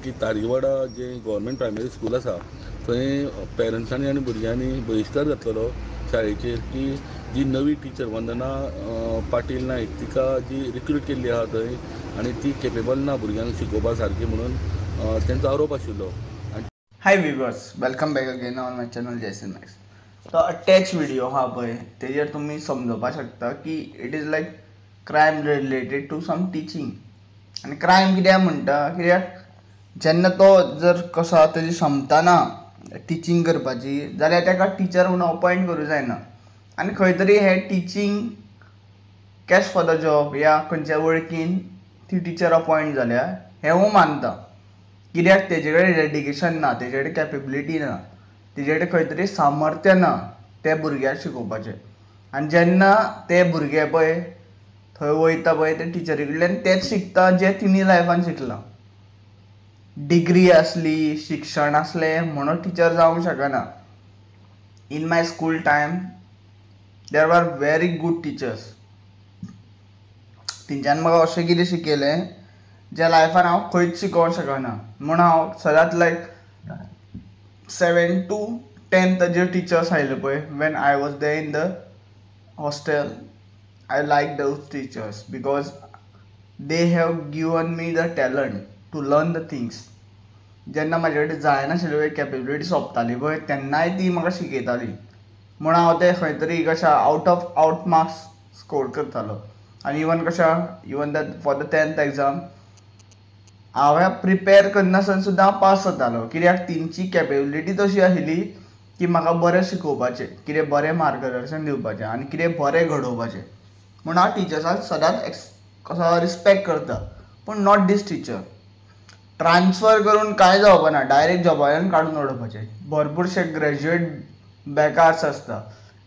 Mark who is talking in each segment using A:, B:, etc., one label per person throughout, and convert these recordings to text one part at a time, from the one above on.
A: की तारीवाडा जे government primary school आसा थंय पेरंट्सांनी आनी भुरग्यांनी बहिष्कार घातलेलो शाळेचेर की जी नवी टिचर वंदना पाटील नायक तिका जी रिक्रूट केल्ली आहा थंय आनी ती केपेबल ना भुरग्यांक शिकोवपा सारकी म्हणून तेंचो आरोप आशिल्लो.
B: Hi viewers, welcome back again on my channel जयसिन मॅक्स. तो अटॅच व्हिडिओ हा पळय तेजेर तुम्ही समजोवपाक शकता की it is like crime related to some teaching. आनी क्रायम कित्याक म्हणटा कित्याक जेन्ना तो जर कसो तेजी क्षमता ना टिचींग करपाची जाल्यार ताका टिचर म्हणून अपॉयंट करूं जायना. आनी खंय तरी हे teaching cash for the job या खंयच्या वळखीन ती टिचर अपॉयंट जाल्या हें हांव मानता. कित्याक तेजे कडेन डेडिकेशन ना, तेजे कडेन कॅपेबिलिटी ना, तेजे कडेन खंय तरी सामर्थ्य ना ते भुरग्याक शिकोवपाचें. आनी जेन्ना ते भुरगे पळय थंय वयता पळय ते टिचरी कडल्यान तेच शिकता जें तिणी लायफान शिकलां. डिग्री आसली, शिक्षण आसलें म्हणून टिचर जावंक शकना. In my school time there are very good teachers. तेंच्यांनी म्हाका अशें कितें शिकयलें जे लायफान हांव खंयच शिकोवंक शकना. म्हूण हांव सदांच लायक 7 to 10th जे टिचर्स आयले पळय when I was there in the hostel I like those teachers because they have given me the talent to learn the things. जेन्ना म्हाजे कडेन जायनाशिल्ल्यो कॅपेबिलिटी सोंपताली पळय तेन्नाय ती म्हाका शिकयताली. म्हूण हांव ते खंय तरी कशें आउट मार्क्स स्कोर करतालो. आनी even that for the 10th exam हांवें प्रिपेर करनासतना सुद्दां हांव पास जातालो. कित्याक तेंची कॅपेबिलिटी तशी आशिल्ली की म्हाका बरें शिकोवपाचें, कितें बरें मार्गदर्शन दिवपाचें आनी कितें बरें घडोवपाचें. म्हूण हांव टिचर्सांक सदांच कसो रिस्पेक्ट करता. पूण नॉट दीस टिचर. ट्रान्सफर करून कांय जावपा ना, डायरेक्ट जॉबाच्यान काडून उडोवपाचें. भरपूरशे ग्रॅज्युएट बेकार्स आसता.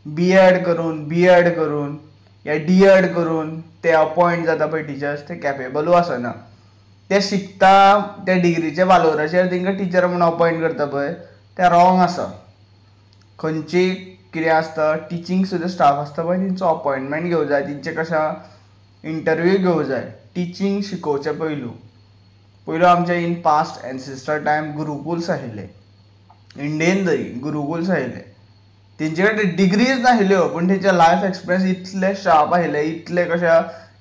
B: बी.एड करून या डी.एड करून ते अपॉयंट जाता पळय टिचर्स ते कॅपेबलू आसना. ते शिकता ते डिग्रीच्या वालोराचेर तांकां टिचर म्हणून अपॉयंट करता पळय तें रॉंग आसा. खंयची कितें आसता टिचींग सुद्दां स्टाफ आसता पळय तेंचो अपॉयंटमेंट घेवं जाय, तेंचे कशें इंटरव्यू घेवं जाय टिचींग शिकोवचे पयलू आमचे in past ancestor time gurukuls आशिल्ले. इंडियेन तरी गुरुकुल्स आशिल्ले. तेंचे कडेन डिग्रीज नाशिल्ल्यो पूण तेंचे लायफ एक्सपिरियन्स इतले शार्प आशिल्ले, इतले कशे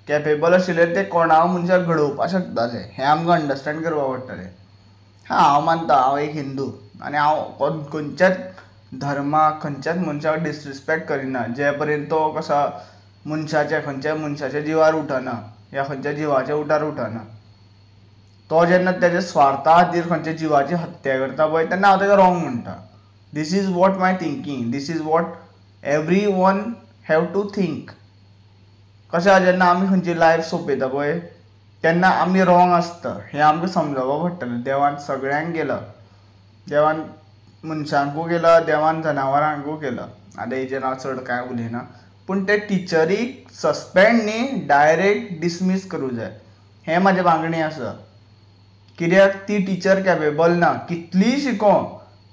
B: कॅपेबल आशिल्ले ते कोणाक मनशाक घडोवपाक शकताले. हें आमकां अंडरस्टँड करपाक पडटलें. हांव मानता हांव एक हिंदू आनी हांव खंयच्याच धर्माक खंयच्याच मनशाक डिसरिस्पेक्ट करिना जे पर्यंत तो कसो खंयच्याय मनशाच्या जिवार उठना या खंयच्या जिवाच्या उठार उठना. तो जेन्ना तेज्या स्वार्था खातीर खंयच्या जिवाची हत्या करता पळय तेन्ना हांव ताका रॉंग म्हणटा. This is what my thinking. This is what every one have to think. कशें जेन्ना आमी खंयची लायफ सोंपयता पळय तेन्ना आमी रॉंग आसता हें आमकां समजोवपाक पडटलें. देवान सगळ्यांक केलां. देवान मनशांकूय केलां, देवान जनावरांकूय केलां. आतां हेजेर हांव चड कांय उलयना. पूण ते टिचरीक सस्पेंड न्ही डायरेक्ट डिसमीस करूं जाय हें म्हाजें मागणी आसा. कित्याक ती टिचर कॅपेबल ना कितलीय शिकों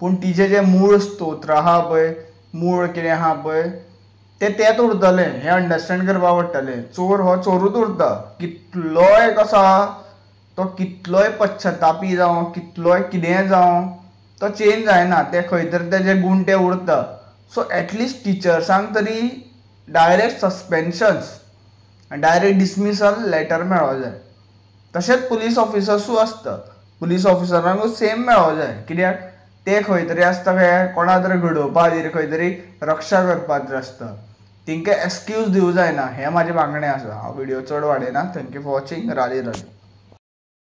B: पूण तिचें जें मूळ स्तोत्र आहा पळय, मूळ कितें आहा पळय तेंच उरतलें हें अंडरस्टँड करपाक पडटलें. चोर हो चोरूच उरता. कितलोय कसो आहा तो कितलोय पश्चातापी जावं कितलोय कितेंय जावं तो चेंज जायना. ते खंय तरी तेजे गूण ते उरता. सो एटलिस्ट टिचर्सांक तरी डायरेक्ट सस्पेन्शन्स डायरेक्ट डिसमिसल लेटर मेळों जाय. तशेंच पुलीस ऑफिसर्सूय आसता. पुलीस ऑफिसरांकूय सेम मेळों जाय. कित्याक ते खंय तरी आसता कोणा तरी घडोवपा खातीर खंय तरी रक्षा करपा खातीर आसता. तांकां एक्सक्यूज दिवं जायना हें म्हाजें मागणें आसा. हांव व्हिडिओ चड वाडयना. Thank you for watching. Radhe Radhe.